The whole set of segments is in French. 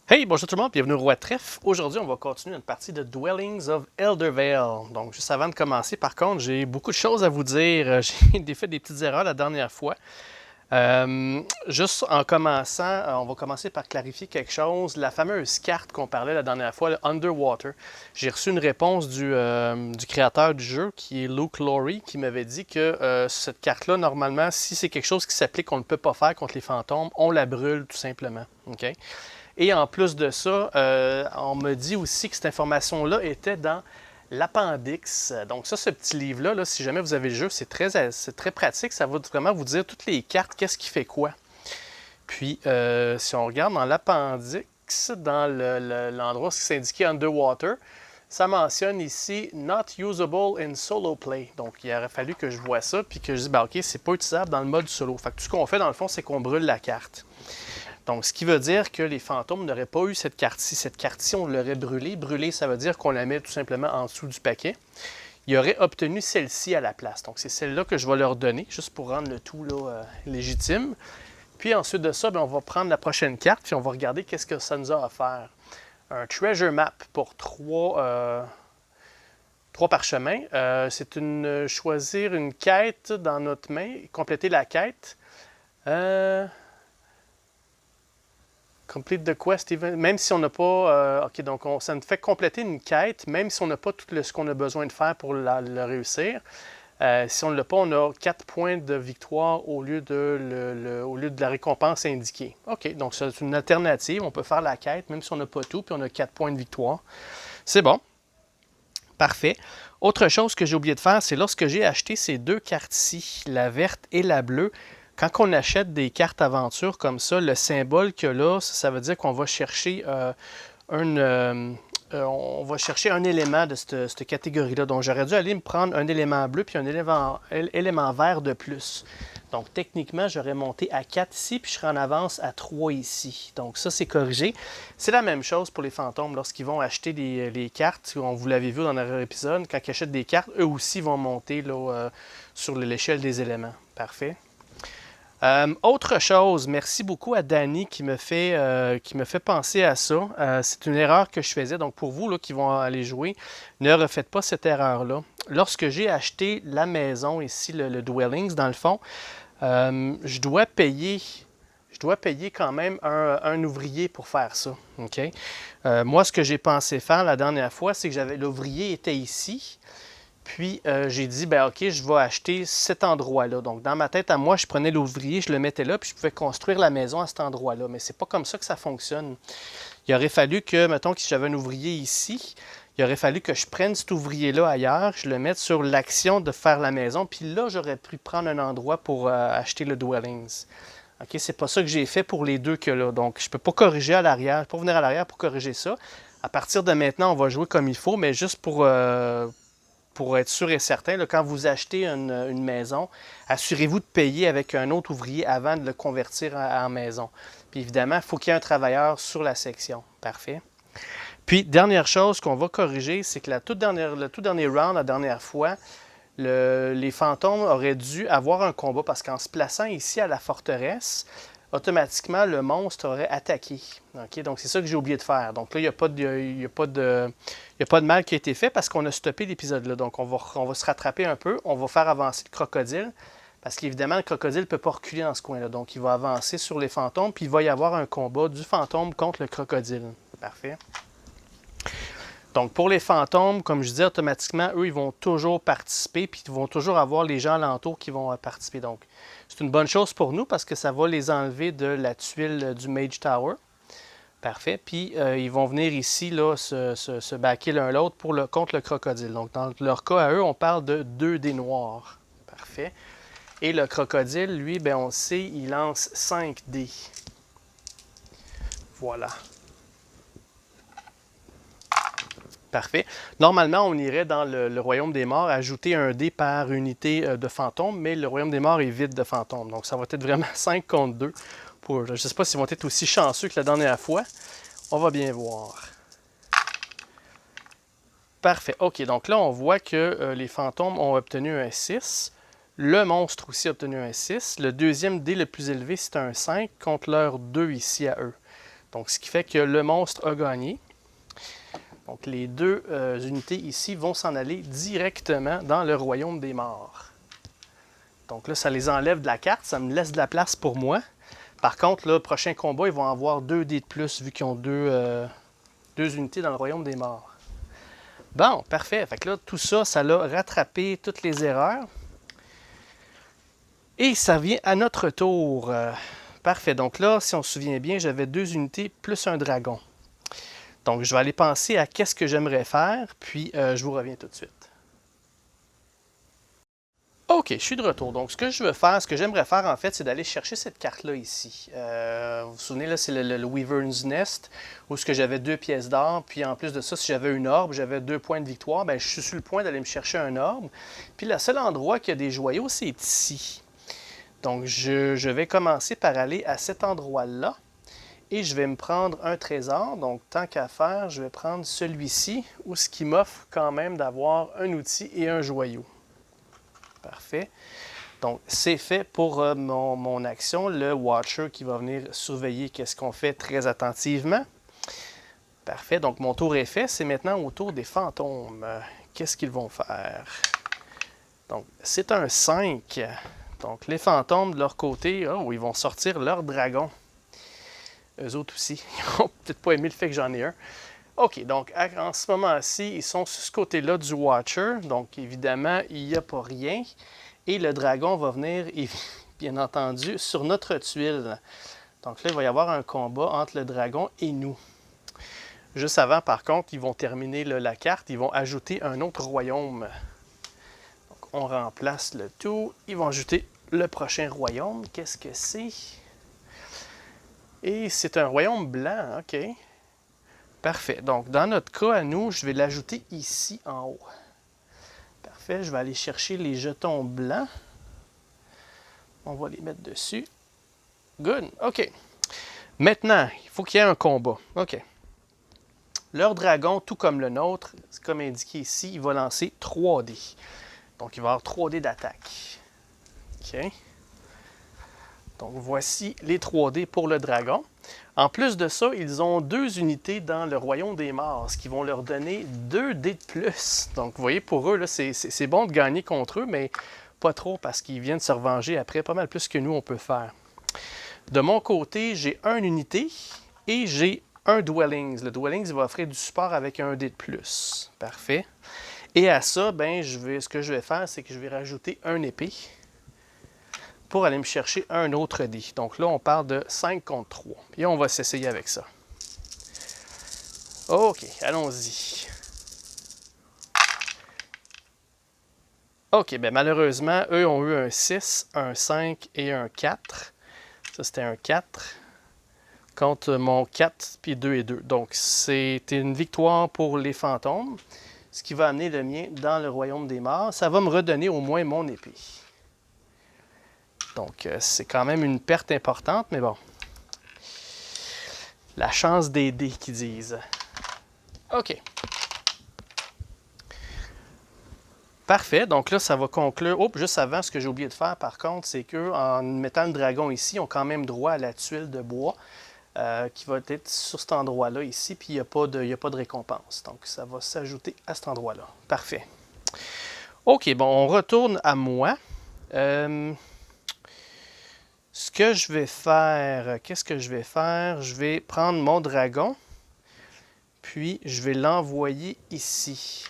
Hey, bonjour tout le monde, bienvenue au Roi Trèfle. Aujourd'hui, on va continuer notre partie de Dwellings of Eldervale. Donc, juste avant de commencer, par contre, j'ai beaucoup de choses à vous dire. J'ai fait des petites erreurs la dernière fois. Juste en commençant, on va commencer par clarifier quelque chose. La fameuse carte qu'on parlait la dernière fois, le Underwater, j'ai reçu une réponse du créateur du jeu, qui est Luke Laurie, qui m'avait dit que cette carte-là, normalement, si c'est quelque chose qui s'applique qu'on ne peut pas faire contre les fantômes, on la brûle tout simplement. OK? Et en plus de ça, on me dit aussi que cette information-là était dans l'Appendix. Donc ça, ce petit livre-là, là, si jamais vous avez le jeu, c'est très pratique. Ça va vraiment vous dire toutes les cartes, qu'est-ce qui fait quoi. Puis, si on regarde dans l'Appendix, dans l'endroit où c'est indiqué Underwater, ça mentionne ici Not usable in solo play. Donc, il aurait fallu que je vois ça, puis que je dise, ben, OK, c'est pas utilisable dans le mode solo. Fait que tout ce qu'on fait, dans le fond, c'est qu'on brûle la carte. Donc, ce qui veut dire que les fantômes n'auraient pas eu cette carte-ci. Cette carte-ci, on l'aurait brûlée. Brûlée, ça veut dire qu'on la met tout simplement en dessous du paquet. Ils auraient obtenu celle-ci à la place. Donc, c'est celle-là que je vais leur donner, juste pour rendre le tout là, légitime. Puis ensuite de ça, bien, on va prendre la prochaine carte, puis on va regarder qu'est-ce que ça nous a offert. Un treasure map pour trois parchemins. C'est choisir une quête dans notre main, compléter la quête. Complete the quest, even, même si on n'a pas... OK, donc ça nous fait compléter une quête, même si on n'a pas tout ce qu'on a besoin de faire pour le réussir. Si on ne l'a pas, on a 4 points de victoire au lieu de la récompense indiquée. OK, donc c'est une alternative. On peut faire la quête, même si on n'a pas tout, puis on a 4 points de victoire. C'est bon. Parfait. Autre chose que j'ai oublié de faire, c'est lorsque j'ai acheté ces deux cartes-ci, la verte et la bleue, quand on achète des cartes aventure comme ça, le symbole qu'il y a là, ça veut dire qu'on va chercher on va chercher un élément de cette catégorie-là. Donc, j'aurais dû aller me prendre un élément bleu puis un élément vert de plus. Donc, techniquement, j'aurais monté à 4 ici, puis je serais en avance à 3 ici. Donc, ça, c'est corrigé. C'est la même chose pour les fantômes. Lorsqu'ils vont acheter les cartes, on vous l'avez vu dans notre épisode, quand ils achètent des cartes, eux aussi vont monter là, sur l'échelle des éléments. Parfait. Autre chose, merci beaucoup à Danny qui me fait penser à ça. C'est une erreur que je faisais. Donc, pour vous là, qui vont aller jouer, ne refaites pas cette erreur-là. Lorsque j'ai acheté la maison ici, le Dwellings, dans le fond, je dois payer quand même un ouvrier pour faire ça. Okay? Moi, ce que j'ai pensé faire la dernière fois, c'est que l'ouvrier était ici. Puis, j'ai dit, ben OK, je vais acheter cet endroit-là. Donc, dans ma tête à moi, je prenais l'ouvrier, je le mettais là, puis je pouvais construire la maison à cet endroit-là. Mais c'est pas comme ça que ça fonctionne. Il aurait fallu que, mettons que si j'avais un ouvrier ici, il aurait fallu que je prenne cet ouvrier-là ailleurs, je le mette sur l'action de faire la maison, puis là, j'aurais pu prendre un endroit pour acheter le Dwellings. OK, c'est pas ça que j'ai fait pour les deux que là. Donc, je peux pas corriger à l'arrière, pas venir à l'arrière pour corriger ça. À partir de maintenant, on va jouer comme il faut, mais juste pour être sûr et certain, là, quand vous achetez une maison, assurez-vous de payer avec un autre ouvrier avant de le convertir en maison. Puis évidemment, il faut qu'il y ait un travailleur sur la section. Parfait. Puis, dernière chose qu'on va corriger, c'est que le tout dernier round, la dernière fois, les fantômes auraient dû avoir un combat parce qu'en se plaçant ici à la forteresse, automatiquement, le monstre aurait attaqué. Okay? Donc, c'est ça que j'ai oublié de faire. Donc là, il n'y a pas de mal qui a été fait parce qu'on a stoppé l'épisode là. Donc, on va se rattraper un peu. On va faire avancer le crocodile parce qu'évidemment, le crocodile ne peut pas reculer dans ce coin-là. Donc, il va avancer sur les fantômes puis il va y avoir un combat du fantôme contre le crocodile. Parfait. Donc, pour les fantômes, comme je disais, automatiquement, eux, ils vont toujours participer, puis ils vont toujours avoir les gens alentours qui vont participer. Donc, c'est une bonne chose pour nous parce que ça va les enlever de la tuile du Mage Tower. Parfait. Puis, ils vont venir ici, là, se backer l'un l'autre contre le crocodile. Donc, dans leur cas à eux, on parle de 2 dés noirs. Parfait. Et le crocodile, lui, bien, on sait, il lance 5 dés. Voilà. Parfait. Normalement, on irait dans le royaume des morts ajouter un dé par unité de fantômes, mais le royaume des morts est vide de fantômes. Donc, ça va être vraiment 5 contre 2. Je ne sais pas s'ils vont être aussi chanceux que la dernière fois. On va bien voir. Parfait. OK, donc là, on voit que les fantômes ont obtenu un 6. Le monstre aussi a obtenu un 6. Le deuxième dé le plus élevé, c'est un 5 contre leur 2 ici à eux. Donc, ce qui fait que le monstre a gagné. Donc, les deux unités ici vont s'en aller directement dans le royaume des morts. Donc là, ça les enlève de la carte, ça me laisse de la place pour moi. Par contre, le prochain combat, ils vont avoir 2 dés de plus vu qu'ils ont deux unités dans le royaume des morts. Bon, parfait. Fait que là, tout ça, ça l'a rattrapé toutes les erreurs. Et ça vient à notre tour. Parfait. Donc là, si on se souvient bien, j'avais 2 unités plus un dragon. Donc, je vais aller penser à qu'est-ce que j'aimerais faire, puis je vous reviens tout de suite. OK, je suis de retour. Donc, ce que j'aimerais faire, en fait, c'est d'aller chercher cette carte-là ici. Vous vous souvenez, là, c'est le Weaver's Nest, où j'avais 2 pièces d'or. Puis, en plus de ça, si j'avais une orbe, j'avais 2 points de victoire. Bien, je suis sur le point d'aller me chercher un orbe. Puis, le seul endroit qu'il y a des joyaux, c'est ici. Donc, je vais commencer par aller à cet endroit-là. Et je vais me prendre un trésor. Donc, tant qu'à faire, je vais prendre celui-ci, où ce qui m'offre quand même d'avoir un outil et un joyau. Parfait. Donc, c'est fait pour mon action, le Watcher qui va venir surveiller qu'est-ce qu'on fait très attentivement. Parfait. Donc, mon tour est fait. C'est maintenant au tour des fantômes. Qu'est-ce qu'ils vont faire? Donc, c'est un 5. Donc, les fantômes, de leur côté, oh, ils vont sortir leur dragon. Eux autres aussi. Ils n'ont peut-être pas aimé le fait que j'en ai un. OK, donc en ce moment-ci, ils sont sur ce côté-là du Watcher. Donc, évidemment, il n'y a pas rien. Et le dragon va venir, bien entendu, sur notre tuile. Donc là, il va y avoir un combat entre le dragon et nous. Juste avant, par contre, ils vont terminer la carte. Ils vont ajouter un autre royaume. Donc, on remplace le tout. Ils vont ajouter le prochain royaume. Qu'est-ce que c'est? Et c'est un royaume blanc, OK. Parfait. Donc, dans notre cas, à nous, je vais l'ajouter ici en haut. Parfait. Je vais aller chercher les jetons blancs. On va les mettre dessus. Good. OK. Maintenant, il faut qu'il y ait un combat. OK. Leur dragon, tout comme le nôtre, comme indiqué ici, il va lancer 3 dés. Donc, il va avoir 3 dés d'attaque. OK. Donc, voici les 3 dés pour le dragon. En plus de ça, ils ont 2 unités dans le royaume des morts, ce qui vont leur donner 2 dés de plus. Donc, vous voyez, pour eux, c'est bon de gagner contre eux, mais pas trop parce qu'ils viennent se revenger après pas mal plus que nous, on peut faire. De mon côté, j'ai 1 unité et j'ai un Dwellings. Le Dwellings va offrir du support avec un dé de plus. Parfait. Et à ça, ben, ce que je vais faire, c'est que je vais rajouter un épée pour aller me chercher un autre dé. Donc là, on parle de 5 contre 3. Et on va s'essayer avec ça. OK, allons-y. OK, bien malheureusement, eux ont eu un 6, un 5 et un 4. Ça, c'était un 4 contre mon 4, puis 2 et 2. Donc, c'était une victoire pour les fantômes, ce qui va amener le mien dans le royaume des morts. Ça va me redonner au moins mon épée. Donc, c'est quand même une perte importante, mais bon. La chance des dés, qu'ils disent. OK. Parfait. Donc là, ça va conclure. Oh, juste avant, ce que j'ai oublié de faire, par contre, c'est qu'en mettant le dragon ici, ils ont quand même droit à la tuile de bois qui va être sur cet endroit-là ici, puis il n'y a pas de récompense. Donc, ça va s'ajouter à cet endroit-là. Parfait. OK, bon, on retourne à moi. Ce que je vais faire, qu'est-ce que je vais faire? Je vais prendre mon dragon, puis je vais l'envoyer ici.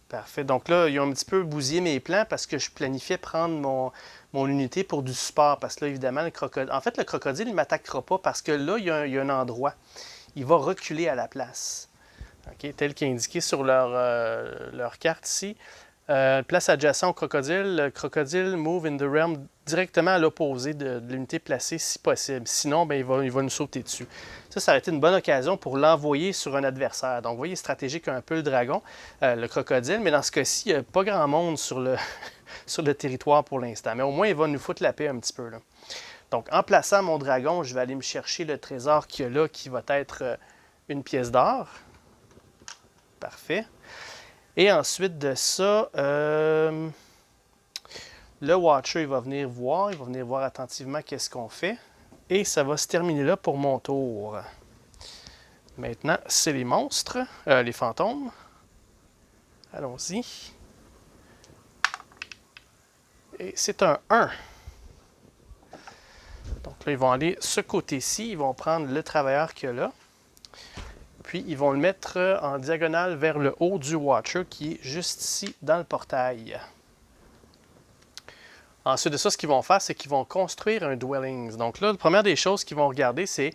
Parfait. Donc là, ils ont un petit peu bousillé mes plans parce que je planifiais prendre mon unité pour du support. Parce que là, évidemment, le crocodile... En fait, le crocodile ne m'attaquera pas parce que là, il y a un endroit. Il va reculer à la place. Okay? Tel qu'indiqué sur leur carte ici. Place adjacente au crocodile. Le crocodile move in the realm directement à l'opposé de l'unité placée si possible. Sinon, ben, il va nous sauter dessus. Ça aurait été une bonne occasion pour l'envoyer sur un adversaire. Donc, vous voyez, stratégique un peu le dragon, le crocodile, mais dans ce cas-ci, il n'y a pas grand monde sur le territoire pour l'instant. Mais au moins, il va nous foutre la paix un petit peu, là. Donc, en plaçant mon dragon, je vais aller me chercher le trésor qu'il y a là, qui va être une pièce d'or. Parfait. Et ensuite de ça, le Watcher, il va venir voir attentivement qu'est-ce qu'on fait. Et ça va se terminer là pour mon tour. Maintenant, c'est les monstres, les fantômes. Allons-y. Et c'est un 1. Donc là, ils vont aller ce côté-ci. Ils vont prendre le travailleur qu'il y a là. Puis, ils vont le mettre en diagonale vers le haut du Watcher qui est juste ici dans le portail. Ensuite de ça, ce qu'ils vont faire, c'est qu'ils vont construire un Dwellings. Donc là, la première des choses qu'ils vont regarder, c'est,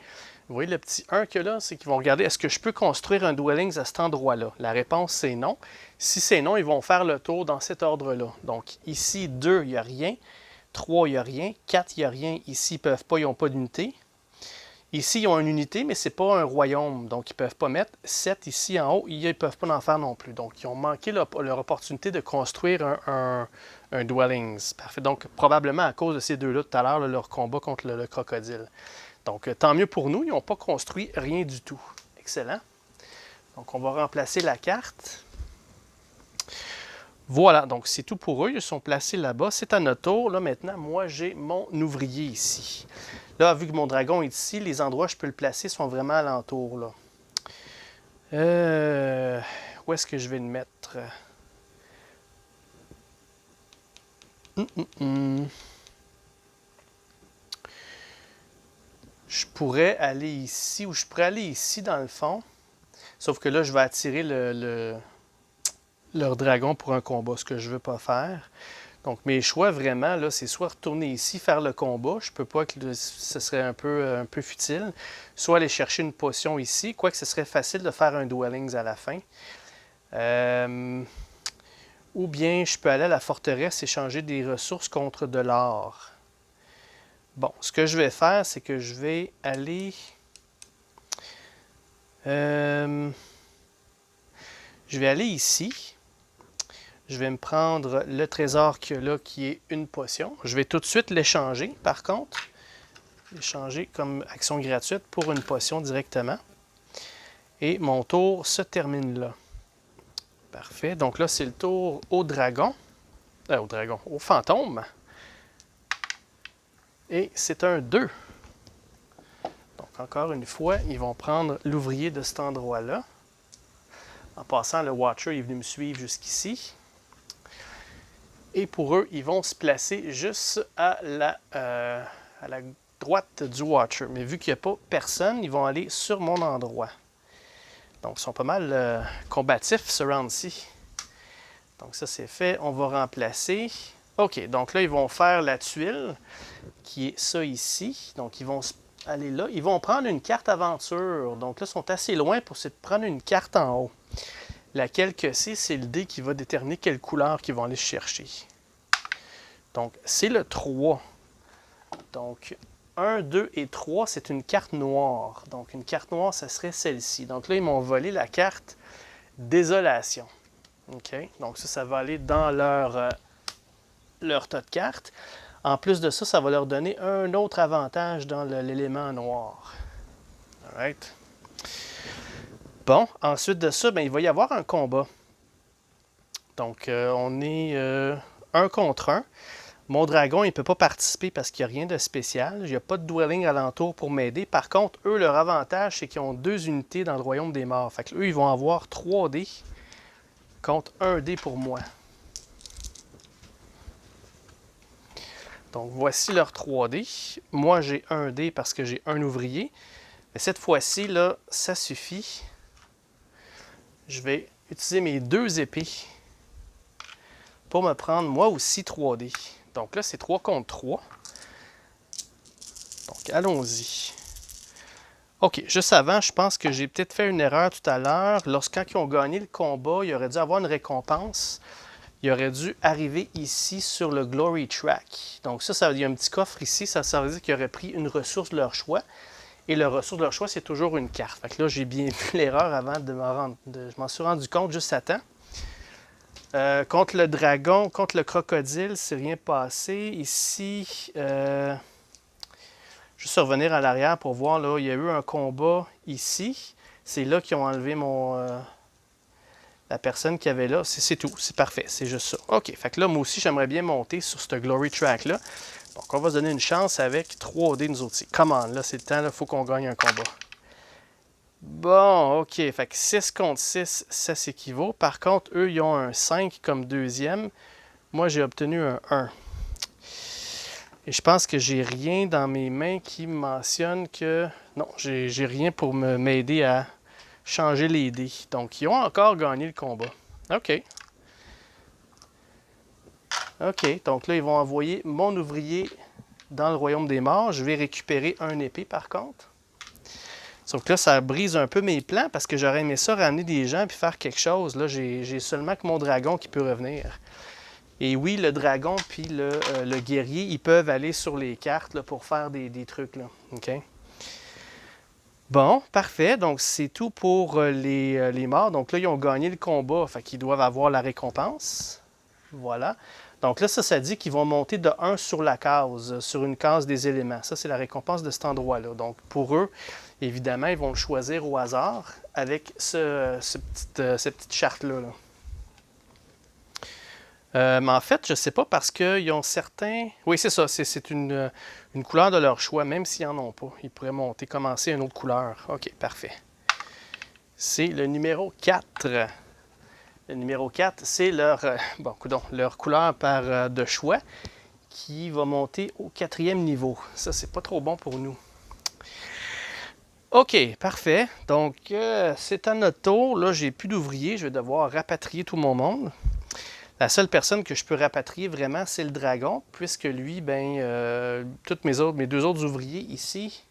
vous voyez le petit 1 qu'il y a là, c'est qu'ils vont regarder, est-ce que je peux construire un Dwellings à cet endroit-là? La réponse, c'est non. Si c'est non, ils vont faire le tour dans cet ordre-là. Donc ici, 2, il n'y a rien. 3, il n'y a rien. 4, il n'y a rien. Ici, ils ne peuvent pas, ils n'ont pas d'unité. Ici, ils ont une unité, mais ce n'est pas un royaume, donc ils ne peuvent pas mettre. 7 ici en haut, ils ne peuvent pas en faire non plus. Donc, ils ont manqué leur opportunité de construire un Dwellings. Parfait. Donc, probablement à cause de ces deux-là tout à l'heure, leur combat contre le crocodile. Donc, tant mieux pour nous, ils n'ont pas construit rien du tout. Excellent. Donc, on va remplacer la carte. Voilà, donc c'est tout pour eux. Ils sont placés là-bas. C'est à notre tour. Là, maintenant, moi, j'ai mon ouvrier ici. Là, vu que mon dragon est ici, les endroits où je peux le placer sont vraiment alentour. Là. Où est-ce que je vais le mettre? Je pourrais aller ici, ou je pourrais aller ici dans le fond. Sauf que là, je vais attirer leur dragon pour un combat, ce que je ne veux pas faire. Donc, mes choix, vraiment, là, c'est soit retourner ici, faire le combat. Je peux pas, que ce serait un peu futile. Soit aller chercher une potion ici, quoique ce serait facile de faire un Dwellings à la fin. Ou bien, je peux aller à la forteresse et échanger des ressources contre de l'or. Bon, ce que je vais faire, c'est que je vais aller... je vais aller ici. Je vais me prendre le trésor qu'il y a là, qui est une potion. Je vais tout de suite l'échanger, par contre. L'échanger comme action gratuite pour une potion directement. Et mon tour se termine là. Parfait. Donc là, c'est le tour au dragon. Au fantôme. Et c'est un 2. Donc encore une fois, ils vont prendre l'ouvrier de cet endroit-là. En passant, le Watcher est venu me suivre jusqu'ici. Et pour eux, ils vont se placer juste à la droite du Watcher. Mais vu qu'il n'y a pas personne, ils vont aller sur mon endroit. Donc, ils sont pas mal combatifs, ce round-ci. Donc, ça, c'est fait. On va remplacer. OK, donc là, ils vont faire la tuile, qui est ça ici. Donc, ils vont aller là. Ils vont prendre une carte aventure. Donc là, ils sont assez loin pour prendre une carte en haut. Laquelle que c'est le dé qui va déterminer quelle couleur qu'ils vont aller chercher. Donc, c'est le 3. Donc, 1, 2 et 3, c'est une carte noire. Donc, une carte noire, ça serait celle-ci. Donc là, ils m'ont volé la carte Désolation. OK? Donc, ça va aller dans leur tas de cartes. En plus de ça, ça va leur donner un autre avantage dans l'élément noir. All right? Bon, ensuite de ça, il va y avoir un combat. Donc, on est 1 contre 1. Mon dragon, il ne peut pas participer parce qu'il n'y a rien de spécial. Il n'y a pas de dwelling alentour pour m'aider. Par contre, eux, leur avantage, c'est qu'ils ont 2 unités dans le royaume des morts. Fait que eux, ils vont avoir 3 dés contre 1 dé pour moi. Donc, voici leurs 3 dés. Moi, j'ai 1 dé parce que j'ai un ouvrier. Mais cette fois-ci, là, ça suffit. Je vais utiliser mes 2 épées pour me prendre, moi aussi, 3 dés. Donc là, c'est 3 contre 3. Donc, allons-y. OK, juste avant, je pense que j'ai peut-être fait une erreur tout à l'heure. Lorsqu'ils ont gagné le combat, il aurait dû avoir une récompense. Il aurait dû arriver ici sur le Glory Track. Donc ça il y a un petit coffre ici. Ça veut dire qu'ils auraient pris une ressource de leur choix. Et la ressource de leur choix, c'est toujours une carte. Fait que là, j'ai bien vu l'erreur avant de je m'en suis rendu compte juste à temps. Contre le dragon, contre le crocodile, c'est rien passé. Ici, juste revenir à l'arrière pour voir, là, il y a eu un combat ici. C'est là qu'ils ont enlevé la personne qui avait là. C'est tout, c'est parfait, c'est juste ça. OK, fait que là, moi aussi, j'aimerais bien monter sur ce Glory Track-là. Donc, on va se donner une chance avec 3 dés, nous aussi. Come on, là, c'est le temps, il faut qu'on gagne un combat. Bon, ok. Fait que 6 contre 6, ça s'équivaut. Par contre, eux, ils ont un 5 comme deuxième. Moi, j'ai obtenu un 1. Et je pense que j'ai rien dans mes mains qui mentionne que... Non, j'ai rien pour m'aider à changer les dés. Donc, ils ont encore gagné le combat. OK. OK. Donc là, ils vont envoyer mon ouvrier dans le royaume des morts. Je vais récupérer un épée, par contre. Sauf que là, ça brise un peu mes plans parce que j'aurais aimé ça ramener des gens puis faire quelque chose. Là, j'ai seulement que mon dragon qui peut revenir. Et oui, le dragon puis le guerrier, ils peuvent aller sur les cartes là, pour faire des trucs. Là. OK? Bon, parfait. Donc, c'est tout pour les morts. Donc là, ils ont gagné le combat. Fait qu'ils doivent avoir la récompense. Voilà. Donc là, ça dit qu'ils vont monter de 1 sur la case, sur une case des éléments. Ça, c'est la récompense de cet endroit-là. Donc, pour eux, évidemment, ils vont le choisir au hasard avec cette petite charte-là. Là. Mais en fait, je ne sais pas parce qu'ils ont certains... Oui, c'est ça. C'est une couleur de leur choix, même s'ils n'en ont pas. Ils pourraient commencer une autre couleur. OK, parfait. C'est le numéro 4. Le numéro 4, c'est leur, leur couleur de choix qui va monter au 4e niveau. Ça, c'est pas trop bon pour nous. OK, parfait. Donc, c'est à notre tour. Là, j'ai plus d'ouvriers. Je vais devoir rapatrier tout mon monde. La seule personne que je peux rapatrier vraiment, c'est le dragon, puisque lui, mes 2 autres ouvriers ici,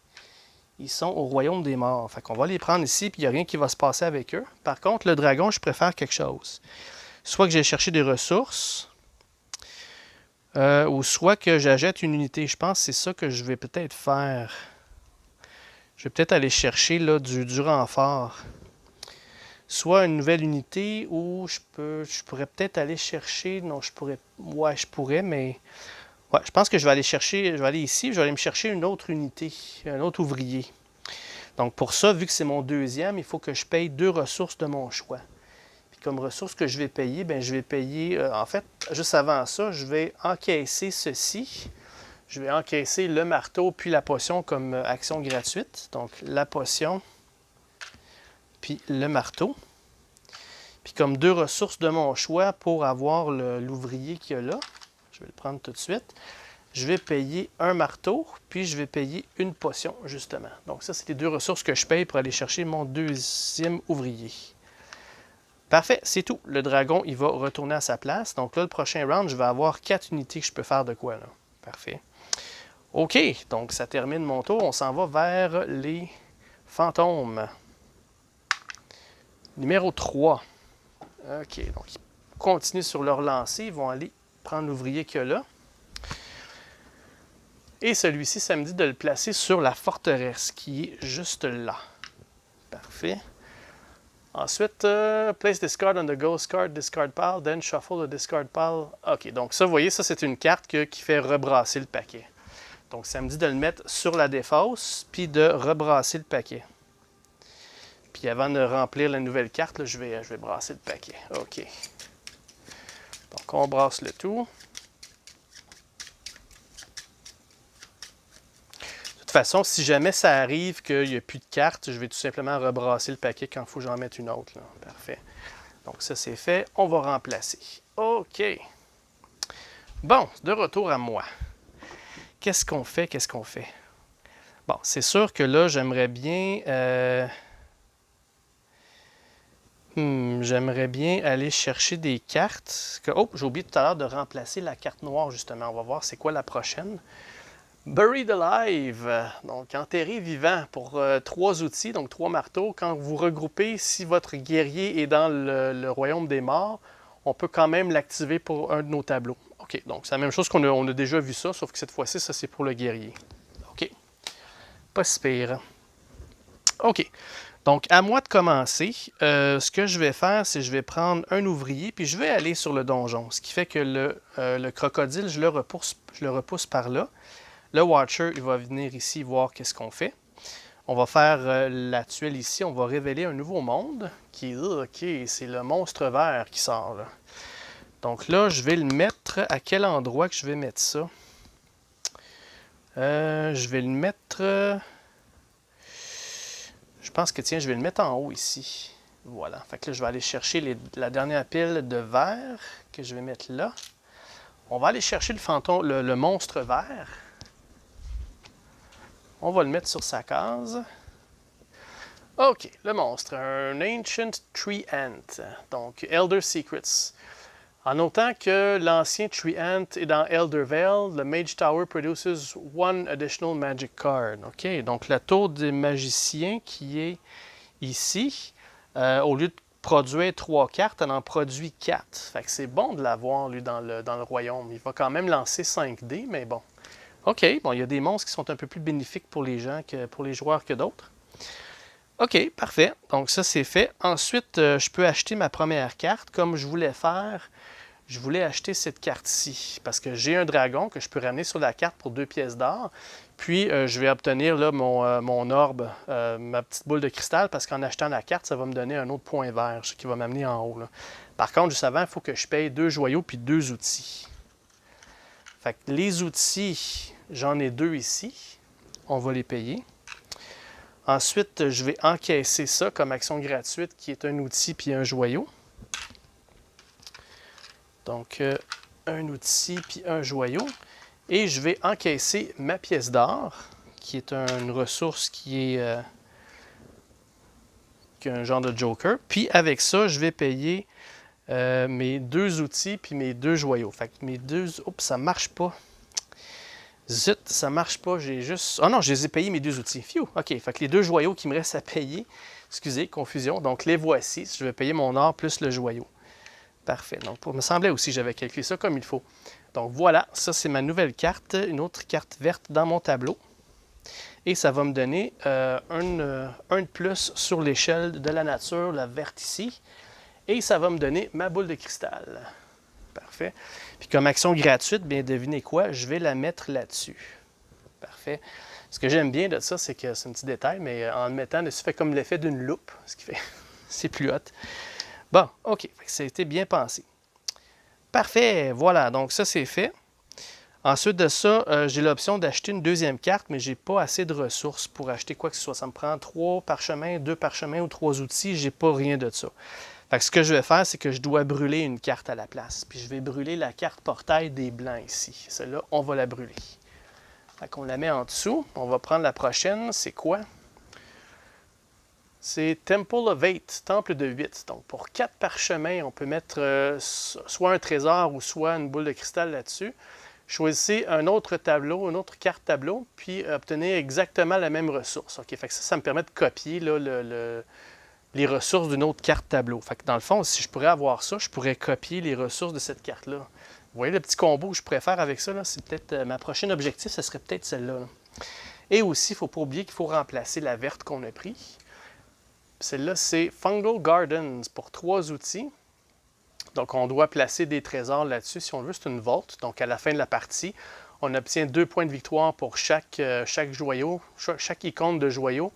ils sont au royaume des morts. Fait qu'on va les prendre ici, puis il n'y a rien qui va se passer avec eux. Par contre, le dragon, je préfère quelque chose. Soit que j'ai cherché des ressources, ou soit que j'achète une unité. Je pense que c'est ça que je vais peut-être faire. Je vais peut-être aller chercher là, du renfort. Soit une nouvelle unité, ou je pourrais peut-être aller chercher... Non, je pourrais, mais... Ouais, je pense que je vais aller ici, je vais aller me chercher une autre unité, un autre ouvrier. Donc pour ça, vu que c'est mon deuxième, il faut que je paye 2 ressources de mon choix. Puis comme ressources que je vais payer, je vais payer... en fait, juste avant ça, je vais encaisser ceci. Je vais encaisser le marteau puis la potion comme action gratuite. Donc la potion... puis le marteau. Puis comme 2 ressources de mon choix pour avoir l'ouvrier qu'il y a là, je vais le prendre tout de suite, je vais payer un marteau, puis je vais payer une potion, justement. Donc ça, c'est les 2 ressources que je paye pour aller chercher mon deuxième ouvrier. Parfait, c'est tout. Le dragon, il va retourner à sa place. Donc là, le prochain round, je vais avoir 4 unités que je peux faire de quoi, là. Parfait. OK, donc ça termine mon tour. On s'en va vers les fantômes. Numéro 3. OK, donc ils continuent sur leur lancée. Ils vont aller prendre l'ouvrier qu'il y a là. Et celui-ci, ça me dit de le placer sur la forteresse, qui est juste là. Parfait. Ensuite, place discard on the ghost card, discard pile, then shuffle the discard pile. OK, donc ça, vous voyez, ça, c'est une carte qui fait rebrasser le paquet. Donc, ça me dit de le mettre sur la défausse, puis de rebrasser le paquet. Puis avant de remplir la nouvelle carte, là, je vais brasser le paquet. OK. Donc, on brasse le tout. De toute façon, si jamais ça arrive qu'il n'y a plus de cartes, je vais tout simplement rebrasser le paquet quand il faut que j'en mette une autre. Là. Parfait. Donc, ça, c'est fait. On va remplacer. OK. Bon, de retour à moi. Qu'est-ce qu'on fait? Bon, c'est sûr que là, j'aimerais bien... j'aimerais bien aller chercher des cartes. Oh, j'ai oublié tout à l'heure de remplacer la carte noire, justement. On va voir c'est quoi la prochaine. Buried Alive, donc enterré vivant pour 3 outils, donc 3 marteaux. Quand vous regroupez, si votre guerrier est dans le royaume des morts, on peut quand même l'activer pour un de nos tableaux. OK, donc c'est la même chose qu'on a déjà vu ça, sauf que cette fois-ci, ça c'est pour le guerrier. OK, pas si pire. OK, donc à moi de commencer. Ce que je vais faire, c'est que je vais prendre un ouvrier, puis je vais aller sur le donjon. Ce qui fait que le crocodile, je le repousse par là. Le Watcher, il va venir ici voir qu'est-ce qu'on fait. On va faire la tuile ici. On va révéler un nouveau monde qui est... OK, c'est le monstre vert qui sort. Là. Donc là, je vais le mettre... À quel endroit que je vais mettre ça? Je vais le mettre... Je pense que, tiens, je vais le mettre en haut ici. Voilà. Fait que là, je vais aller chercher la dernière pile de verre que je vais mettre là. On va aller chercher le fantôme, le monstre vert. On va le mettre sur sa case. OK, le monstre, un Ancient Tree Ant, donc Elder Secrets. En notant que l'ancien Tree Ant est dans Elder Vale, le Mage Tower produces one additional magic card. OK, donc la tour des magiciens qui est ici, au lieu de produire 3 cartes, elle en produit 4. Fait que c'est bon de l'avoir, lui, dans le royaume. Il va quand même lancer 5 dés, mais bon. OK, bon, il y a des monstres qui sont un peu plus bénéfiques pour les gens que pour les joueurs que d'autres. OK, parfait. Donc ça, c'est fait. Ensuite, je peux acheter ma première carte. Comme je voulais faire, je voulais acheter cette carte-ci parce que j'ai un dragon que je peux ramener sur la carte pour 2 pièces d'or. Puis, je vais obtenir là, mon orbe, ma petite boule de cristal, parce qu'en achetant la carte, ça va me donner un autre point vert, ce qui va m'amener en haut. Là. Par contre, juste avant, il faut que je paye 2 joyaux puis 2 outils. Fait que les outils, j'en ai 2 ici. On va les payer. Ensuite, je vais encaisser ça comme action gratuite, qui est un outil puis un joyau. Donc, un outil puis un joyau. Et je vais encaisser ma pièce d'or, qui est une ressource qui est un genre de joker. Puis avec ça, je vais payer mes 2 outils puis mes 2 joyaux. Fait que mes 2... Oups, ça marche pas. Zut, ça marche pas. J'ai juste... Ah non, je les ai payés, mes 2 outils. Phew, OK. Fait que les 2 joyaux qui me restent à payer, excusez, confusion. Donc, les voici. Je vais payer mon or plus le joyau. Parfait. Donc, il me semblait aussi que j'avais calculé ça comme il faut. Donc, voilà. Ça, c'est ma nouvelle carte. Une autre carte verte dans mon tableau. Et ça va me donner un de plus sur l'échelle de la nature, la verte ici. Et ça va me donner ma boule de cristal. Parfait. Puis comme action gratuite, bien devinez quoi, je vais la mettre là-dessus. Parfait. Ce que j'aime bien de ça, c'est que c'est un petit détail, mais en le mettant dessus, fait comme l'effet d'une loupe, ce qui fait c'est plus hot. Bon, OK, ça a été bien pensé. Parfait, voilà, donc ça c'est fait. Ensuite de ça, j'ai l'option d'acheter une deuxième carte, mais j'ai pas assez de ressources pour acheter quoi que ce soit. Ça me prend 3 parchemins, 2 parchemins ou 3 outils, j'ai pas rien de ça. Fait que ce que je vais faire, c'est que je dois brûler une carte à la place. Puis je vais brûler la carte portail des Blancs ici. Celle-là, on va la brûler. Fait qu'on la met en dessous. On va prendre la prochaine. C'est quoi? C'est Temple of 8, Temple de 8. Donc pour 4 parchemins, on peut mettre soit un trésor ou soit une boule de cristal là-dessus. Choisissez un autre tableau, une autre carte tableau, puis obtenez exactement la même ressource. OK? Fait que ça me permet de copier là, les ressources d'une autre carte tableau. Fait que dans le fond, si je pourrais avoir ça, je pourrais copier les ressources de cette carte-là. Vous voyez le petit combo que je pourrais faire avec ça, c'est peut-être ma prochaine objectif, ce serait peut-être celle-là. Là. Et aussi, il ne faut pas oublier qu'il faut remplacer la verte qu'on a pris. Celle-là, c'est Fungal Gardens pour 3 outils. Donc, on doit placer des trésors là-dessus. Si on veut, c'est une vault. Donc, à la fin de la partie, on obtient 2 points de victoire pour chaque joyau, chaque icône de joyau.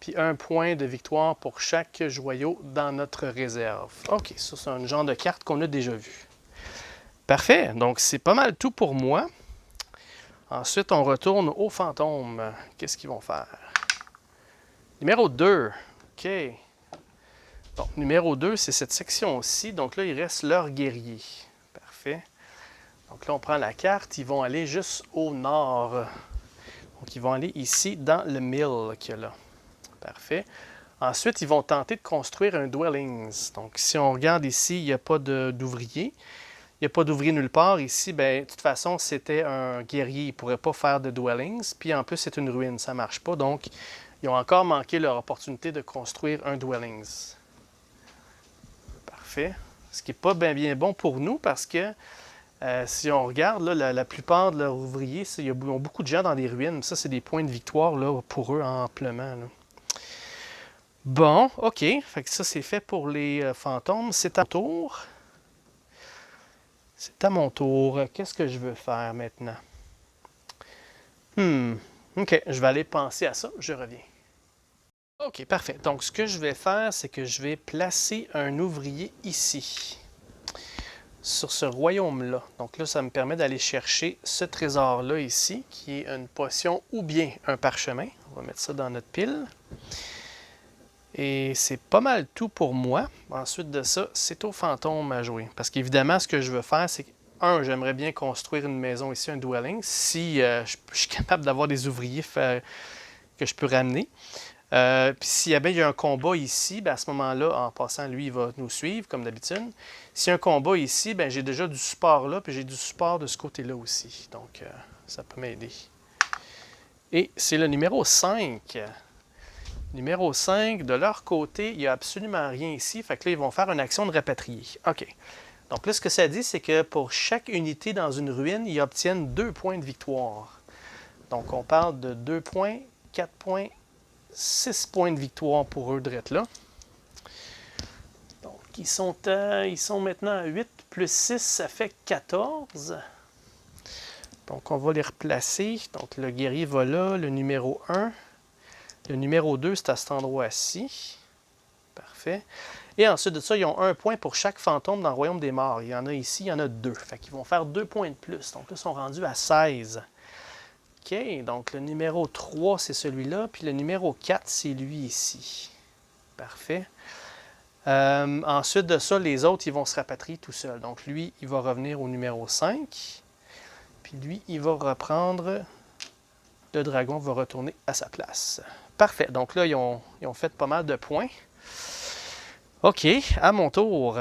Puis 1 point de victoire pour chaque joyau dans notre réserve. OK, ça c'est un genre de carte qu'on a déjà vu. Parfait, donc c'est pas mal tout pour moi. Ensuite, on retourne aux fantômes. Qu'est-ce qu'ils vont faire? Numéro 2. OK. Bon, numéro 2, c'est cette section-ci. Donc là, il reste leur guerrier. Parfait. Donc là, on prend la carte. Ils vont aller juste au nord. Donc, ils vont aller ici dans le mill qu'il y a là. Parfait. Ensuite, ils vont tenter de construire un dwellings. Donc, si on regarde ici, il n'y a pas d'ouvrier. Il n'y a pas d'ouvrier nulle part. Ici, bien, de toute façon, c'était un guerrier. Il ne pourrait pas faire de dwellings. Puis, en plus, c'est une ruine. Ça ne marche pas. Donc, ils ont encore manqué leur opportunité de construire un dwellings. Parfait. Ce qui n'est pas bien bon pour nous parce que si on regarde, là, la plupart de leurs ouvriers, ils ont beaucoup de gens dans des ruines. Ça, c'est des points de victoire là, pour eux amplement. Là. Bon, OK. Fait que ça, c'est fait pour les fantômes. C'est à mon tour. C'est à mon tour. Qu'est-ce que je veux faire maintenant? OK. Je vais aller penser à ça. Je reviens. OK, parfait. Donc, ce que je vais faire, c'est que je vais placer un ouvrier ici, sur ce royaume-là. Donc là, ça me permet d'aller chercher ce trésor-là ici, qui est une potion ou bien un parchemin. On va mettre ça dans notre pile. Et c'est pas mal tout pour moi. Ensuite de ça, c'est au fantôme à jouer. Parce qu'évidemment, ce que je veux faire, c'est que, j'aimerais bien construire une maison ici, un dwelling, si je suis capable d'avoir des ouvriers que je peux ramener. Puis s'il y a un combat ici, ben à ce moment-là, en passant, lui, il va nous suivre, comme d'habitude. S'il y a un combat ici, ben j'ai déjà du support là, puis j'ai du support de ce côté-là aussi. Donc, ça peut m'aider. Et c'est le numéro 5. Numéro 5, de leur côté, il n'y a absolument rien ici. Fait que là, ils vont faire une action de rapatrier. OK. Donc là, ce que ça dit, c'est que pour chaque unité dans une ruine, ils obtiennent 2 points de victoire. Donc, on parle de 2 points, 4 points, 6 points de victoire pour eux, drette là. Donc, ils sont maintenant à 8 plus 6, ça fait 14. Donc, on va les replacer. Donc, le guerrier va là, le numéro 1. Le numéro 2, c'est à cet endroit-ci. Parfait. Et ensuite de ça, ils ont 1 point pour chaque fantôme dans le royaume des morts. Il y en a ici, il y en a 2. Fait qu'ils vont faire 2 points de plus. Donc là, ils sont rendus à 16. OK, donc le numéro 3, c'est celui-là. Puis le numéro 4, c'est lui ici. Parfait. Ensuite de ça, les autres, ils vont se rapatrier tout seuls. Donc lui, il va revenir au numéro 5. Puis lui, il va reprendre... Le dragon va retourner à sa place. Parfait. Donc là, ils ont fait pas mal de points. OK, à mon tour.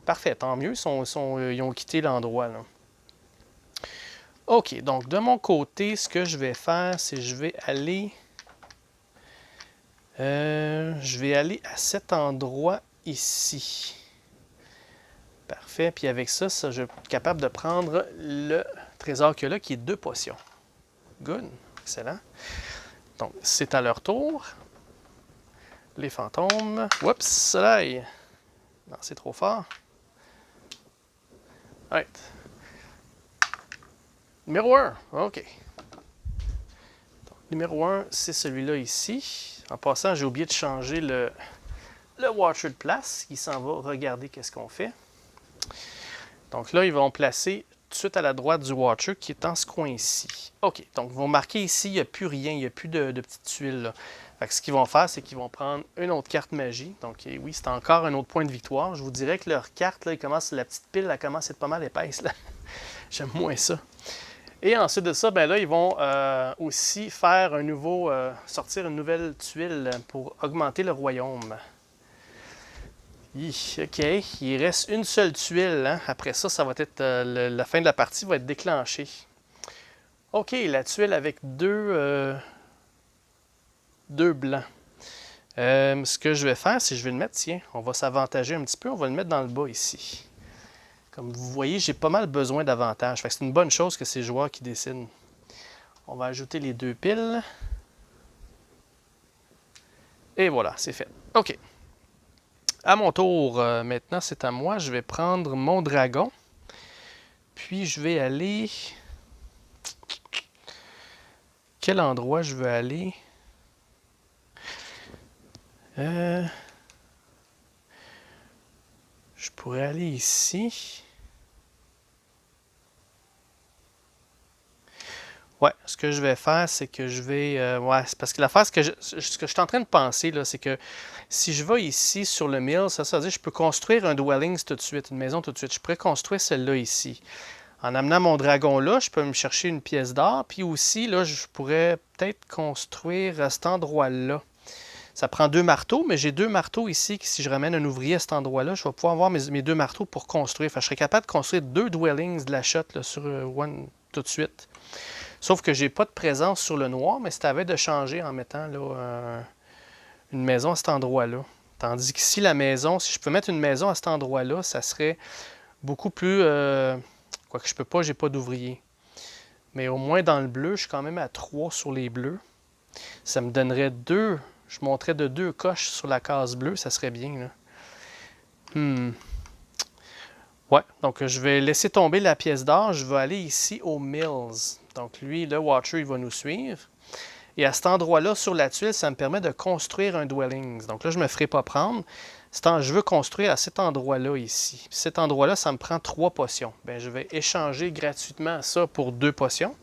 Parfait, tant mieux. Ils ont quitté l'endroit. OK, donc de mon côté, ce que je vais faire, c'est que je vais aller à cet endroit ici. Parfait. Puis avec ça, je vais être capable de prendre le trésor qu'il y a là, qui est 2 potions. Good. Excellent. Donc, c'est à leur tour. Les fantômes. Oups, soleil. Non, c'est trop fort. Right. Numéro 1. OK. Donc, numéro 1, c'est celui-là ici. En passant, j'ai oublié de changer le Watcher de place. Il s'en va regarder qu'est-ce qu'on fait. Donc là, ils vont placer tout de suite à la droite du Watcher qui est dans ce coin-ci. OK, donc ils vont marquer ici, il n'y a plus rien, il n'y a plus de petites tuiles là. Fait que ce qu'ils vont faire, c'est qu'ils vont prendre une autre carte magie. Donc oui, c'est encore un autre point de victoire. Je vous dirais que leur carte, là, la petite pile, elle commence à être pas mal épaisse. J'aime moins ça. Et ensuite de ça, ben là, ils vont aussi faire sortir une nouvelle tuile pour augmenter le royaume. OK, il reste une seule tuile. Hein? Après ça, ça va être la fin de la partie va être déclenchée. OK, la tuile avec deux blancs. Ce que je vais faire, c'est que je vais le mettre, tiens, on va s'avantager un petit peu, on va le mettre dans le bas ici. Comme vous voyez, j'ai pas mal besoin d'avantages. C'est une bonne chose que c'est le joueur qui décide. On va ajouter les 2 piles. Et voilà, c'est fait. OK. À mon tour, maintenant c'est à moi. Je vais prendre mon dragon. Puis je vais aller... Quel endroit je veux aller? Je pourrais aller ici. Ouais, ce que je vais faire, c'est que je vais... ouais, c'est parce que l'affaire, ce que je suis en train de penser, là, c'est que si je vais ici sur le mill, ça veut dire que je peux construire un dwelling tout de suite, une maison tout de suite. Je pourrais construire celle-là ici. En amenant mon dragon là, je peux me chercher une pièce d'or. Puis aussi, là, je pourrais peut-être construire à cet endroit-là. Ça prend 2 marteaux, mais j'ai 2 marteaux ici. Si je ramène un ouvrier à cet endroit-là, je vais pouvoir avoir mes 2 marteaux pour construire. Enfin, je serais capable de construire 2 dwellings de la shot là, sur One tout de suite. Sauf que j'ai pas de présence sur le noir, mais ça avait de changer en mettant là, une maison à cet endroit-là. Tandis que si je peux mettre une maison à cet endroit-là, ça serait beaucoup plus... quoique je peux pas, j'ai pas d'ouvrier. Mais au moins dans le bleu, je suis quand même à 3 sur les bleus. Ça me donnerait 2... Je monterais de 2 coches sur la case bleue, ça serait bien. Là. Ouais, donc je vais laisser tomber la pièce d'or. Je vais aller ici aux Mills. Donc lui, le Watcher, il va nous suivre. Et à cet endroit-là, sur la tuile, ça me permet de construire un dwelling. Donc là, je ne me ferai pas prendre. Je veux construire à cet endroit-là ici. Puis cet endroit-là, ça me prend 3 potions. Bien, je vais échanger gratuitement ça pour 2 potions.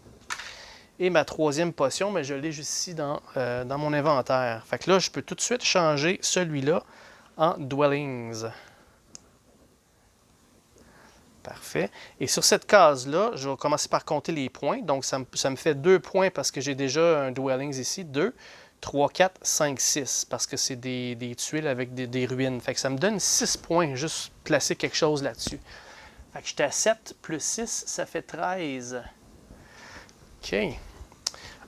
Et ma troisième potion, mais je l'ai juste ici dans mon inventaire. Fait que là, je peux tout de suite changer celui-là en Dwellings. Parfait. Et sur cette case-là, je vais commencer par compter les points. Donc, ça me fait 2 points parce que j'ai déjà un Dwellings ici. 2, 3, 4, 5, 6. Parce que c'est des tuiles avec des ruines. Fait que ça me donne 6 points, juste placer quelque chose là-dessus. Fait que j'étais à 7 plus 6, ça fait 13. OK.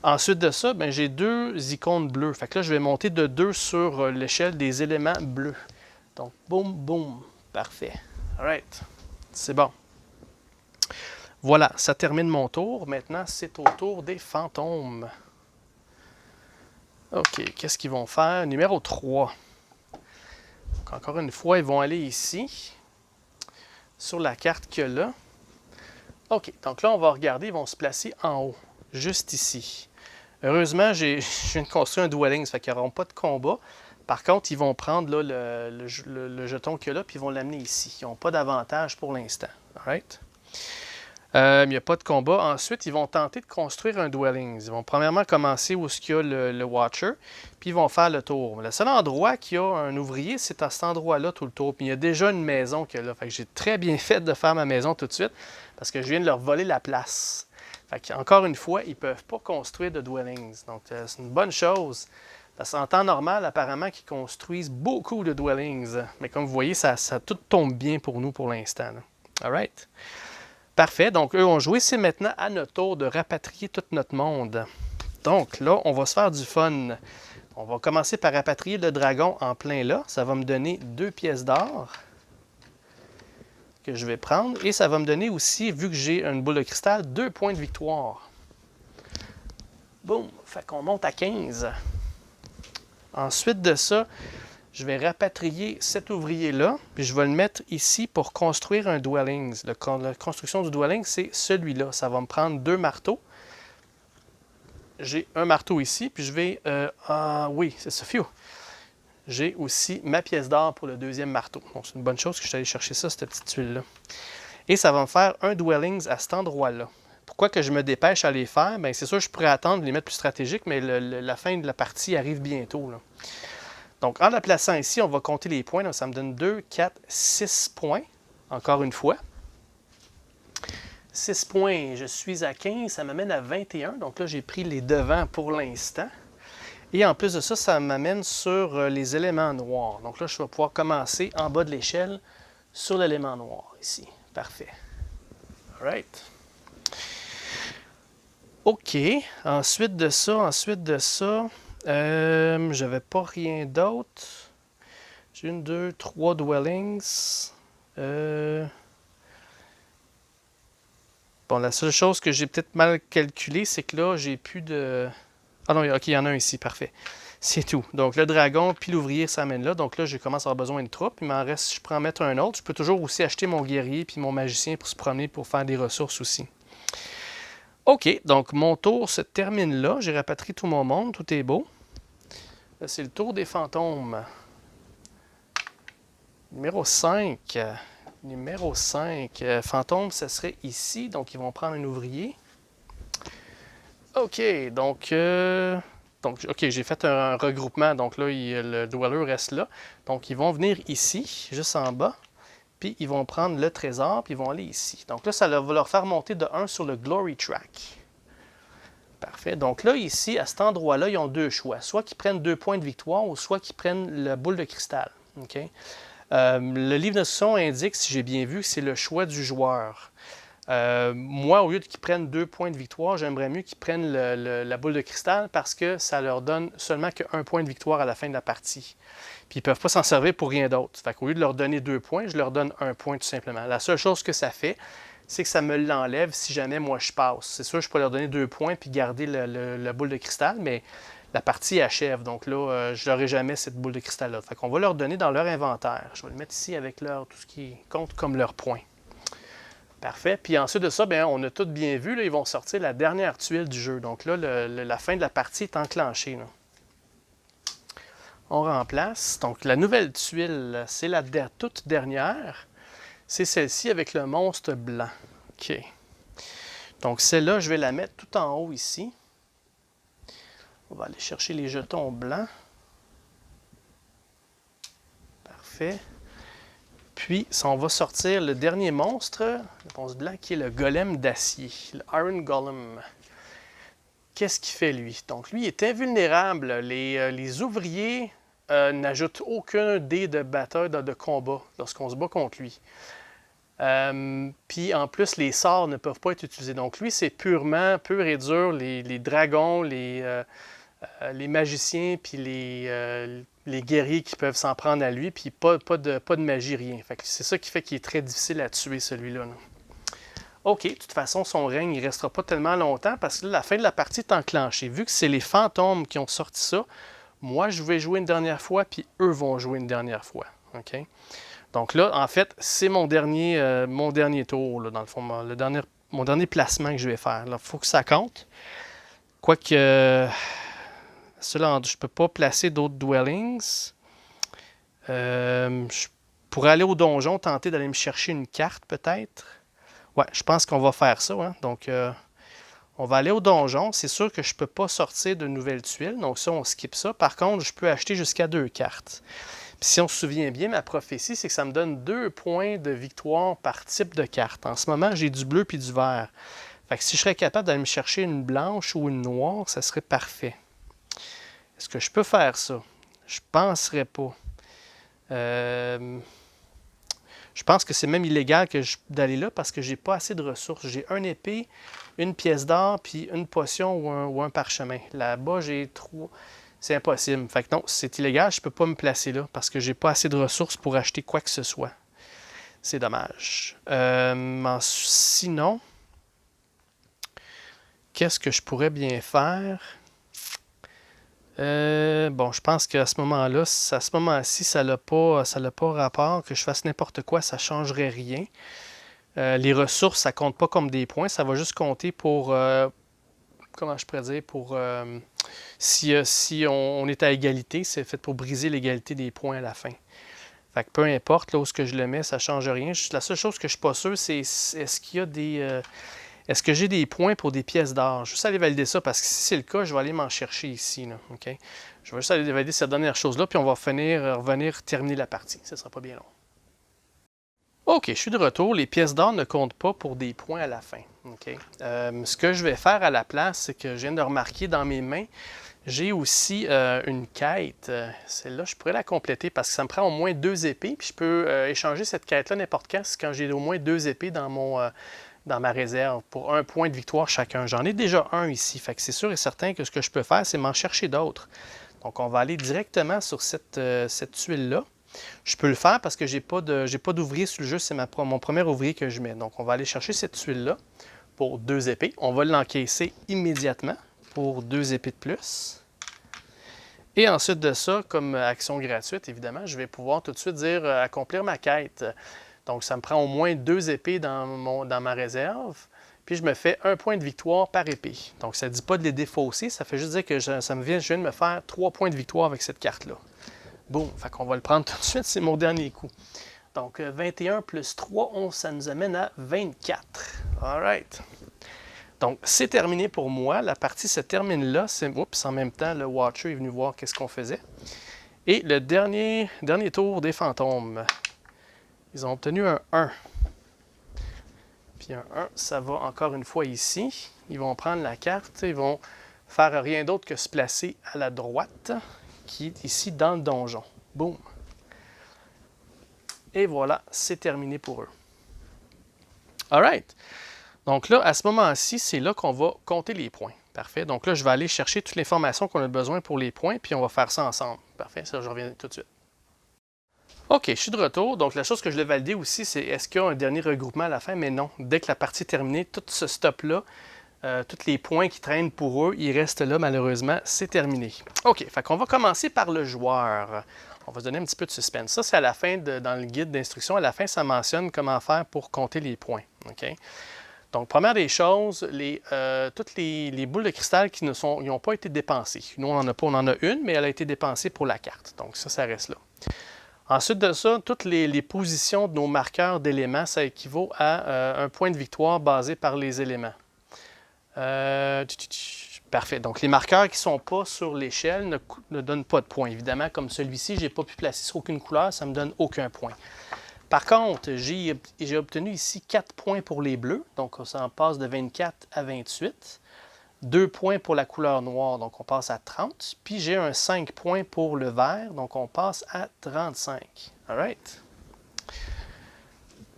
Ensuite de ça, ben, j'ai 2 icônes bleues. Fait que là, je vais monter de 2 sur l'échelle des éléments bleus. Donc, boum, boum. Parfait. Alright. C'est bon. Voilà, ça termine mon tour. Maintenant, c'est au tour des fantômes. OK, qu'est-ce qu'ils vont faire? Numéro 3. Donc, encore une fois, ils vont aller ici, sur la carte qu'il y a là. OK, donc là, on va regarder, ils vont se placer en haut, juste ici. Heureusement, je viens de construire un Dwellings, fait qu'ils n'auront pas de combat. Par contre, ils vont prendre là, le jeton qu'il y a là, puis ils vont l'amener ici. Ils n'ont pas d'avantage pour l'instant. Alright? Il n'y a pas de combat. Ensuite, ils vont tenter de construire un Dwellings. Ils vont premièrement commencer où il y a le Watcher, puis ils vont faire le tour. Le seul endroit qu'il y a un ouvrier, c'est à cet endroit-là tout le tour. Puis il y a déjà une maison qu'il y a là. Fait que j'ai très bien fait de faire ma maison tout de suite, parce que je viens de leur voler la place. Fait que, encore une fois, ils ne peuvent pas construire de Dwellings. Donc, c'est une bonne chose. Parce qu'en temps normal, apparemment, qu'ils construisent beaucoup de Dwellings. Mais comme vous voyez, ça tout tombe bien pour nous pour l'instant. All right? Parfait. Donc, eux ont joué. C'est maintenant à notre tour de rapatrier tout notre monde. Donc, là, on va se faire du fun. On va commencer par rapatrier le dragon en plein là. Ça va me donner 2 pièces d'or que je vais prendre. Et ça va me donner aussi, vu que j'ai une boule de cristal, 2 points de victoire. Boum! Fait qu'on monte à 15. Ensuite de ça, je vais rapatrier cet ouvrier-là, puis je vais le mettre ici pour construire un Dwellings. La construction du Dwelling, c'est celui-là. Ça va me prendre 2 marteaux. J'ai un marteau ici, puis je vais... oui, c'est ça, phew. J'ai aussi ma pièce d'or pour le 2e marteau. Donc, c'est une bonne chose que je suis allé chercher ça, cette petite tuile-là. Et ça va me faire un Dwellings à cet endroit-là. Pourquoi que je me dépêche à les faire? Bien, c'est sûr que je pourrais attendre de les mettre plus stratégiques, mais la fin de la partie arrive bientôt, là. Donc, en la plaçant ici, on va compter les points. Donc, ça me donne 2, 4, 6 points. Encore une fois. 6 points, je suis à 15, ça m'amène à 21. Donc là, j'ai pris les devants pour l'instant. Et en plus de ça, ça m'amène sur les éléments noirs. Donc là, je vais pouvoir commencer en bas de l'échelle sur l'élément noir ici. Parfait. All right. OK. Ensuite de ça, je n'avais pas rien d'autre. J'ai 1, 2, 3 Dwellings. Bon, la seule chose que j'ai peut-être mal calculé, c'est que là, j'ai plus de... Ah non, OK, il y en a un ici, parfait. C'est tout. Donc, le dragon puis l'ouvrier s'amène là. Donc là, je commence à avoir besoin de troupes. Il m'en reste, je peux en mettre un autre. Je peux toujours aussi acheter mon guerrier puis mon magicien pour se promener, pour faire des ressources aussi. OK, donc mon tour se termine là. J'ai rapatrié tout mon monde. Tout est beau. Là, c'est le tour des fantômes. Numéro 5. Numéro 5. Fantôme, ça serait ici. Donc, ils vont prendre un ouvrier. OK, donc OK, j'ai fait un regroupement. Donc là, le dweller reste là. Donc, ils vont venir ici, juste en bas. Puis, ils vont prendre le trésor, puis ils vont aller ici. Donc là, ça va leur faire monter de 1 sur le Glory Track. Parfait. Donc là, ici, à cet endroit-là, ils ont 2 choix. Soit qu'ils prennent 2 points de victoire, ou soit qu'ils prennent la boule de cristal. OK? Le livre d'instruction indique, si j'ai bien vu, que c'est le choix du joueur. Moi, au lieu qu'ils prennent 2 points de victoire, j'aimerais mieux qu'ils prennent la boule de cristal parce que ça leur donne seulement qu'un point de victoire à la fin de la partie. Puis ils ne peuvent pas s'en servir pour rien d'autre. Fait qu'au lieu de leur donner 2 points, je leur donne 1 point tout simplement. La seule chose que ça fait, c'est que ça me l'enlève si jamais moi je passe. C'est sûr, je peux leur donner 2 points puis garder la boule de cristal, mais la partie achève. Donc là, je n'aurai jamais cette boule de cristal-là. Fait qu'on va leur donner dans leur inventaire. Je vais le mettre ici avec tout ce qui compte comme leur point. Parfait. Puis ensuite de ça, bien, on a tout bien vu. Là, ils vont sortir la dernière tuile du jeu. Donc là, la fin de la partie est enclenchée. Là. On remplace. Donc la nouvelle tuile, c'est la toute dernière. C'est celle-ci avec le monstre blanc. OK. Donc celle-là, je vais la mettre tout en haut ici. On va aller chercher les jetons blancs. Parfait. Puis, on va sortir le dernier monstre, le monstre blanc, qui est le golem d'acier, le Iron Golem. Qu'est-ce qu'il fait, lui? Donc, lui, il est invulnérable. Les ouvriers n'ajoutent aucun dé de bataille, de combat, lorsqu'on se bat contre lui. Puis, en plus, les sorts ne peuvent pas être utilisés. Donc, lui, c'est purement, pur et dur, les dragons, les magiciens, puis les guerriers qui peuvent s'en prendre à lui, puis pas de magie, rien. C'est ça qui fait qu'il est très difficile à tuer, celui-là. Là. OK, de toute façon, son règne, il ne restera pas tellement longtemps parce que là, la fin de la partie est enclenchée. Vu que c'est les fantômes qui ont sorti ça, moi, je vais jouer une dernière fois, puis eux vont jouer une dernière fois. OK? Donc là, en fait, c'est mon dernier tour, là, dans le fond, mon dernier placement que je vais faire. Il faut que ça compte. Quoique, cela, je ne peux pas placer d'autres dwellings. Je pourrais aller au donjon, tenter d'aller me chercher une carte, peut-être. Ouais, je pense qu'on va faire ça. Hein? Donc, on va aller au donjon. C'est sûr que je ne peux pas sortir de nouvelles tuiles. Donc, ça, on skip ça. Par contre, je peux acheter jusqu'à 2 cartes. Puis, si on se souvient bien, ma prophétie, c'est que ça me donne 2 points de victoire par type de carte. En ce moment, j'ai du bleu puis du vert. Fait que si je serais capable d'aller me chercher une blanche ou une noire, ça serait parfait. Est-ce que je peux faire ça? Je ne penserais pas. Je pense que c'est même illégal d'aller là parce que j'ai pas assez de ressources. J'ai une épée, une pièce d'or, puis une potion ou un parchemin. Là-bas, j'ai 3. C'est impossible. Fait que non, c'est illégal, je peux pas me placer là parce que j'ai pas assez de ressources pour acheter quoi que ce soit. C'est dommage. Sinon, qu'est-ce que je pourrais bien faire? Bon, je pense qu'à ce moment-là, à ce moment-ci, ça n'a pas rapport. Que je fasse n'importe quoi, ça ne changerait rien. Les ressources, ça ne compte pas comme des points. Ça va juste compter pour, comment je pourrais dire, pour si on est à égalité, c'est fait pour briser l'égalité des points à la fin. Fait que peu importe là où je le mets, ça ne change rien. La seule chose que je ne suis pas sûr, c'est est-ce qu'il y a des... Est-ce que j'ai des points pour des pièces d'or? Je vais juste aller valider ça parce que si c'est le cas, je vais aller m'en chercher ici. Là, okay? Je vais juste aller valider cette dernière chose-là, puis on va revenir terminer la partie. Ça ne sera pas bien long. OK, je suis de retour. Les pièces d'or ne comptent pas pour des points à la fin. Okay? Ce que je vais faire à la place, c'est que je viens de remarquer dans mes mains, j'ai aussi une quête. Celle-là, je pourrais la compléter parce que ça me prend au moins 2 épées, puis je peux échanger cette quête-là n'importe quand j'ai au moins 2 épées dans ma réserve pour 1 point de victoire chacun. J'en ai déjà un ici, fait que c'est sûr et certain que ce que je peux faire, c'est m'en chercher d'autres. Donc, on va aller directement sur cette tuile-là. Je peux le faire parce que j'ai pas d'ouvrier sur le jeu, c'est mon premier ouvrier que je mets. Donc, on va aller chercher cette tuile-là pour 2 épées. On va l'encaisser immédiatement pour 2 épées de plus. Et ensuite de ça, comme action gratuite, évidemment, je vais pouvoir tout de suite dire accomplir ma quête. Donc, ça me prend au moins 2 épées dans ma réserve. Puis, je me fais 1 point de victoire par épée. Donc, ça ne dit pas de les défausser. Ça fait juste dire que je viens de me faire 3 points de victoire avec cette carte-là. Boum! Fait qu'on va le prendre tout de suite. C'est mon dernier coup. Donc, 21 plus 3, 11, ça nous amène à 24. All right. Donc, c'est terminé pour moi. La partie se termine là. Oups, en même temps, le Watcher est venu voir qu'est-ce qu'on faisait. Et le dernier tour des fantômes. Ils ont obtenu un 1. Puis un 1, ça va encore une fois ici. Ils vont prendre la carte. Ils vont faire rien d'autre que se placer à la droite, qui est ici dans le donjon. Boum! Et voilà, c'est terminé pour eux. All right. Donc là, à ce moment-ci, c'est là qu'on va compter les points. Parfait. Donc là, je vais aller chercher toute l'information qu'on a besoin pour les points, puis on va faire ça ensemble. Parfait. Ça, je reviens tout de suite. OK, je suis de retour. Donc, la chose que je l'ai validée aussi, c'est est-ce qu'il y a un dernier regroupement à la fin? Mais non. Dès que la partie est terminée, tout ce stop-là, tous les points qui traînent pour eux, ils restent là, malheureusement. C'est terminé. OK, fait qu'on va commencer par le joueur. On va se donner un petit peu de suspense. Ça, c'est à la fin, dans le guide d'instruction. À la fin, ça mentionne comment faire pour compter les points. OK? Donc, première des choses, toutes les boules de cristal qui n'ont pas été dépensées. Nous, on en a une, mais elle a été dépensée pour la carte. Donc, ça reste là. Ensuite de ça, toutes les positions de nos marqueurs d'éléments, ça équivaut à un point de victoire basé par les éléments. Parfait. Donc, les marqueurs qui ne sont pas sur l'échelle ne donnent pas de points. Évidemment, comme celui-ci, je n'ai pas pu placer sur aucune couleur, ça ne me donne aucun point. Par contre, j'ai obtenu ici 4 points pour les bleus. Donc, ça en passe de 24 à 28. 2 points pour la couleur noire, donc on passe à 30. Puis j'ai un 5 points pour le vert, donc on passe à 35. All right.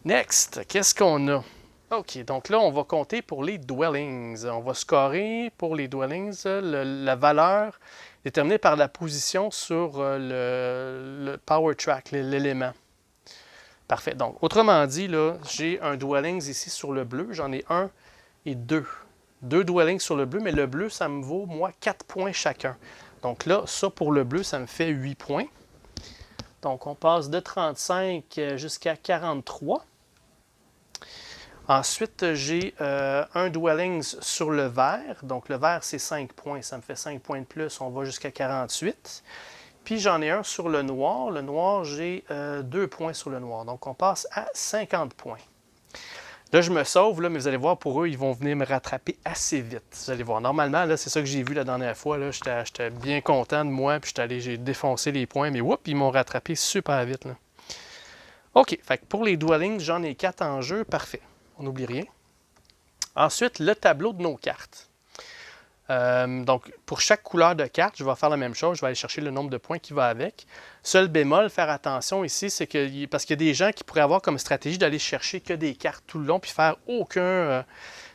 Next, qu'est-ce qu'on a? OK, donc là, on va compter pour les dwellings. On va scorer pour les dwellings la valeur déterminée par la position sur le power track, l'élément. Parfait. Donc, autrement dit, là, j'ai un dwellings ici sur le bleu. J'en ai 1 et 2. 2 dwellings sur le bleu, mais le bleu, ça me vaut, moi, 4 points chacun. Donc là, ça pour le bleu, ça me fait 8 points. Donc, on passe de 35 jusqu'à 43. Ensuite, j'ai un dwellings sur le vert. Donc, le vert, c'est 5 points. Ça me fait 5 points de plus. On va jusqu'à 48. Puis, j'en ai un sur le noir. Le noir, j'ai 2 points sur le noir. Donc, on passe à 50 points. Là, je me sauve, là, mais vous allez voir, pour eux, ils vont venir me rattraper assez vite. Vous allez voir. Normalement, là, c'est ça que j'ai vu la dernière fois. J'étais bien content de moi, puis j'ai défoncé les points, mais whoop, ils m'ont rattrapé super vite. Là. OK, fait que pour les dwellings, j'en ai 4 en jeu. Parfait. On n'oublie rien. Ensuite, le tableau de nos cartes. Donc, pour chaque couleur de carte, je vais faire la même chose. Je vais aller chercher le nombre de points qui va avec. Seul bémol, faire attention ici, c'est que parce qu'il y a des gens qui pourraient avoir comme stratégie d'aller chercher que des cartes tout le long, puis faire aucun...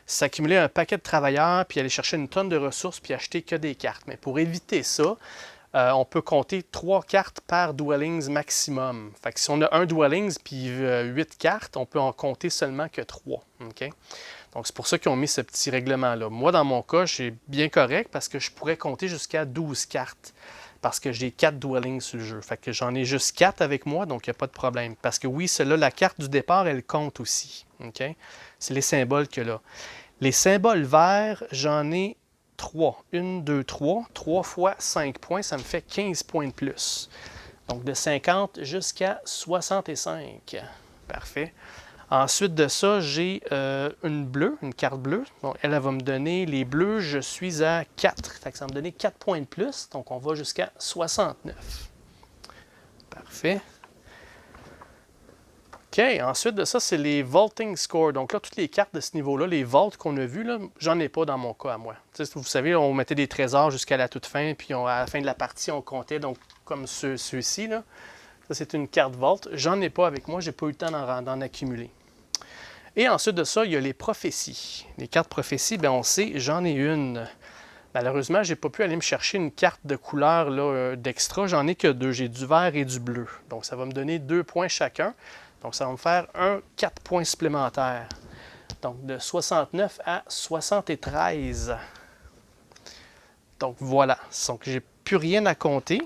s'accumuler un paquet de travailleurs, puis aller chercher une tonne de ressources, puis acheter que des cartes. Mais pour éviter ça, on peut compter 3 cartes par dwellings maximum. Fait que si on a un dwellings puis 8 cartes, on peut en compter seulement que 3. Okay? Donc, c'est pour ça qu'ils ont mis ce petit règlement-là. Moi, dans mon cas, c'est bien correct parce que je pourrais compter jusqu'à 12 cartes parce que j'ai 4 dwellings sur le jeu. Fait que j'en ai juste 4 avec moi, donc il n'y a pas de problème. Parce que oui, celle-là, la carte du départ, elle compte aussi. Okay? C'est les symboles que là. Les symboles verts, j'en ai 3. 1, 2, 3. 3 fois 5 points, ça me fait 15 points de plus. Donc, de 50 jusqu'à 65. Parfait. Ensuite de ça, j'ai une bleue, une carte bleue. Donc, elle va me donner les bleus, je suis à 4. Fait que ça va me donner 4 points de plus. Donc, on va jusqu'à 69. Parfait. OK, ensuite de ça, c'est les vaulting scores. Donc là, toutes les cartes de ce niveau-là, les vaults qu'on a vues, j'en ai pas dans mon cas à moi. T'sais, vous savez, on mettait des trésors jusqu'à la toute fin, puis à la fin de la partie, on comptait, donc comme ceux-ci. Là. Ça, c'est une carte vault. J'en ai pas avec moi, j'ai pas eu le temps d'en accumuler. Et ensuite de ça, il y a les prophéties. Les cartes prophéties, bien, on sait, j'en ai une. Malheureusement, je n'ai pas pu aller me chercher une carte de couleur d'extra. J'en ai que 2. J'ai du vert et du bleu. Donc, ça va me donner 2 points chacun. Donc, ça va me faire 4 points supplémentaires. Donc, de 69 à 73. Donc, voilà. Donc, j'ai plus rien à compter.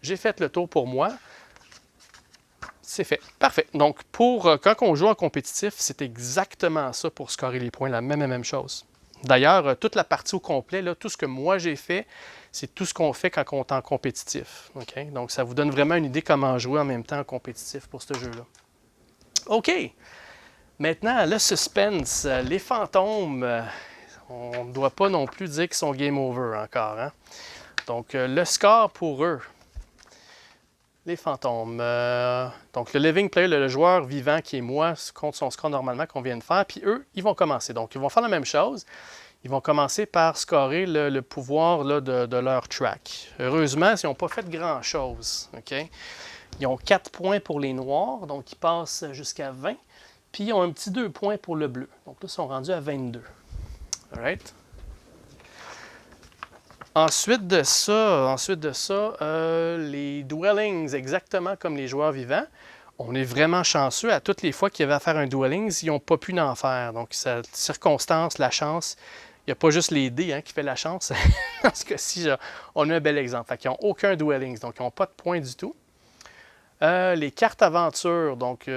J'ai fait le tour pour moi. C'est fait. Parfait. Donc, quand on joue en compétitif, c'est exactement ça pour scorer les points, la même chose. D'ailleurs, toute la partie au complet, là, tout ce que moi j'ai fait, c'est tout ce qu'on fait quand on est en compétitif. Okay? Donc, ça vous donne vraiment une idée comment jouer en même temps en compétitif pour ce jeu-là. OK. Maintenant, le suspense. Les fantômes, on ne doit pas non plus dire qu'ils sont game over encore. Hein? Donc, le score pour eux. Les fantômes. Donc, le living player, le joueur vivant qui est moi, compte son score normalement qu'on vient de faire. Puis eux, ils vont commencer. Donc, ils vont faire la même chose. Ils vont commencer par scorer le pouvoir là, de leur track. Heureusement, ils n'ont pas fait grand-chose. Okay? Ils ont 4 points pour les noirs, donc ils passent jusqu'à 20. Puis ils ont un petit 2 points pour le bleu. Donc là, ils sont rendus à 22. All right? Ensuite de ça, les dwellings, exactement comme les joueurs vivants, on est vraiment chanceux. À toutes les fois qu'il y avait à faire un dwellings, ils n'ont pas pu en faire. Donc, la circonstance, la chance, il n'y a pas juste les dés qui fait la chance. Dans ce cas-ci, on a un bel exemple. Fait qu'ils n'ont aucun dwellings, donc ils n'ont pas de points du tout. Les cartes aventure, donc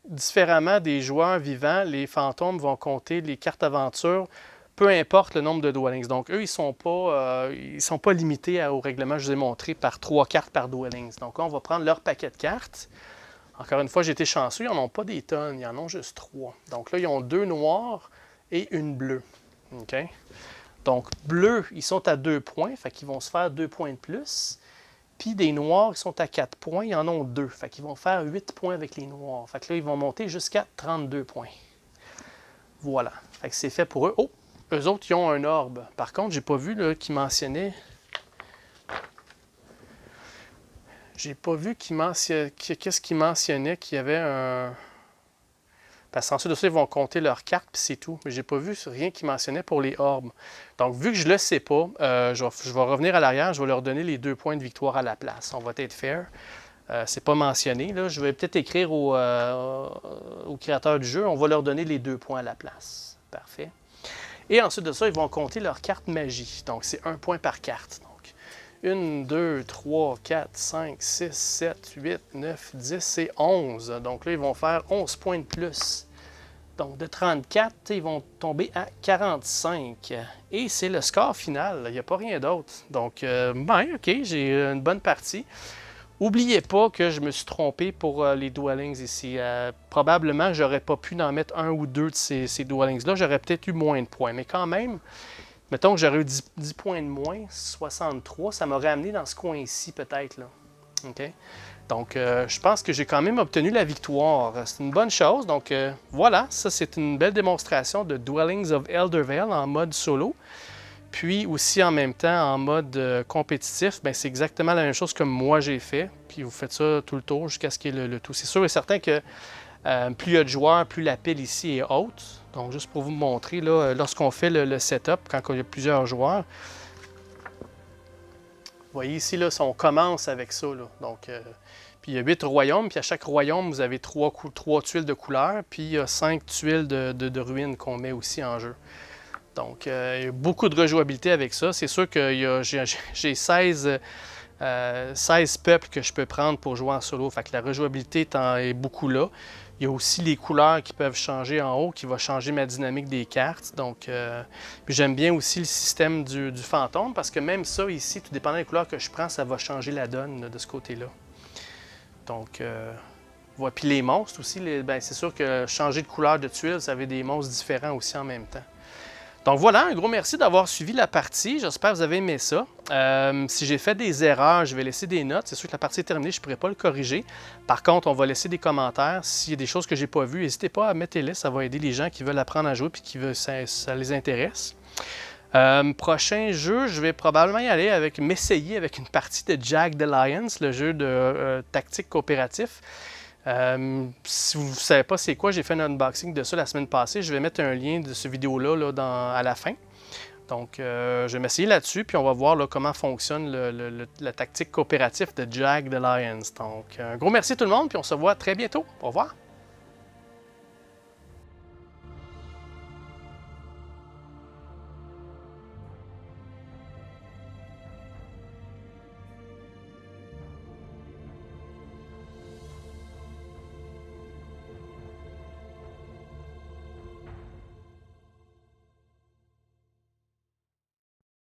différemment des joueurs vivants, les fantômes vont compter les cartes aventure, peu importe le nombre de dwellings. Donc, eux, ils ne sont pas limités au règlement que je vous ai montré par 3 cartes par dwellings. Donc, là, on va prendre leur paquet de cartes. Encore une fois, j'ai été chanceux, ils n'en ont pas des tonnes, ils en ont juste 3. Donc là, ils ont 2 noirs et une bleue. OK? Donc, bleus, ils sont à 2 points, fait qu'ils vont se faire 2 points de plus. Puis des noirs, ils sont à 4 points, ils en ont 2. Fait qu'ils vont faire 8 points avec les noirs. Fait que là, ils vont monter jusqu'à 32 points. Voilà. Fait que c'est fait pour eux. Oh! Eux autres, ils ont un orbe. Par contre, j'ai pas vu qu'ils mentionnaient... J'ai pas vu qu'est-ce qu'ils mentionnaient qu'il y avait un... Parce qu'ensuite de ça, ils vont compter leurs cartes, puis c'est tout. Mais j'ai pas vu rien qui mentionnait pour les orbes. Donc, vu que je le sais pas, je vais revenir à l'arrière, je vais leur donner les 2 points de victoire à la place. On va être fair. C'est pas mentionné. Là. Je vais peut-être écrire au créateur du jeu, on va leur donner les 2 points à la place. Parfait. Et ensuite de ça, ils vont compter leurs cartes magie. Donc, c'est 1 point par carte. Donc, 1, 2, 3, 4, 5, 6, 7, 8, 9, 10 et 11. Donc là, ils vont faire 11 points de plus. Donc de 34, ils vont tomber à 45. Et c'est le score final. Il n'y a pas rien d'autre. Donc, OK, j'ai une bonne partie. N'oubliez pas que je me suis trompé pour les dwellings ici. Probablement, je n'aurais pas pu en mettre 1 ou 2 de ces dwellings-là. J'aurais peut-être eu moins de points. Mais quand même, mettons que j'aurais eu 10 points de moins, 63, ça m'aurait amené dans ce coin-ci peut-être. Là. OK? Donc, je pense que j'ai quand même obtenu la victoire. C'est une bonne chose. Donc, voilà, ça c'est une belle démonstration de Dwellings of Eldervale en mode solo. Puis aussi en même temps en mode compétitif, c'est exactement la même chose que moi j'ai fait. Puis vous faites ça tout le tour jusqu'à ce qu'il y ait le tout. C'est sûr et certain que plus il y a de joueurs, plus la pile ici est haute. Donc, juste pour vous montrer, là, lorsqu'on fait le setup, quand il y a plusieurs joueurs, vous voyez ici, là, on commence avec ça. Là. Donc, puis il y a 8 royaumes, puis à chaque royaume, vous avez 3 tuiles de couleur, puis il y a 5 tuiles de ruines qu'on met aussi en jeu. Donc, il y a beaucoup de rejouabilité avec ça. C'est sûr que j'ai 16 peuples que je peux prendre pour jouer en solo. Fait que la rejouabilité est beaucoup là. Il y a aussi les couleurs qui peuvent changer en haut, qui va changer ma dynamique des cartes. Donc, puis j'aime bien aussi le système du fantôme, parce que même ça, ici, tout dépendant des couleurs que je prends, ça va changer la donne là, de ce côté-là. Donc, voilà. Puis les monstres aussi, c'est sûr que changer de couleur de tuiles, ça avait des monstres différents aussi en même temps. Donc voilà, un gros merci d'avoir suivi la partie. J'espère que vous avez aimé ça. Si j'ai fait des erreurs, je vais laisser des notes. C'est sûr que la partie est terminée, je ne pourrai pas le corriger. Par contre, on va laisser des commentaires. S'il y a des choses que je n'ai pas vues, n'hésitez pas à mettre-les. Ça va aider les gens qui veulent apprendre à jouer et ça les intéresse. Prochain jeu, je vais probablement y aller m'essayer avec une partie de Jagged Alliance, le jeu de tactique coopératif. Si vous ne savez pas c'est quoi, j'ai fait un unboxing de ça la semaine passée. Je vais mettre un lien de ce vidéo-là à la fin. Donc, je vais m'essayer là-dessus, puis on va voir là, comment fonctionne la tactique coopérative de Jagged Alliance. Donc, un gros merci tout le monde, puis on se voit très bientôt. Au revoir!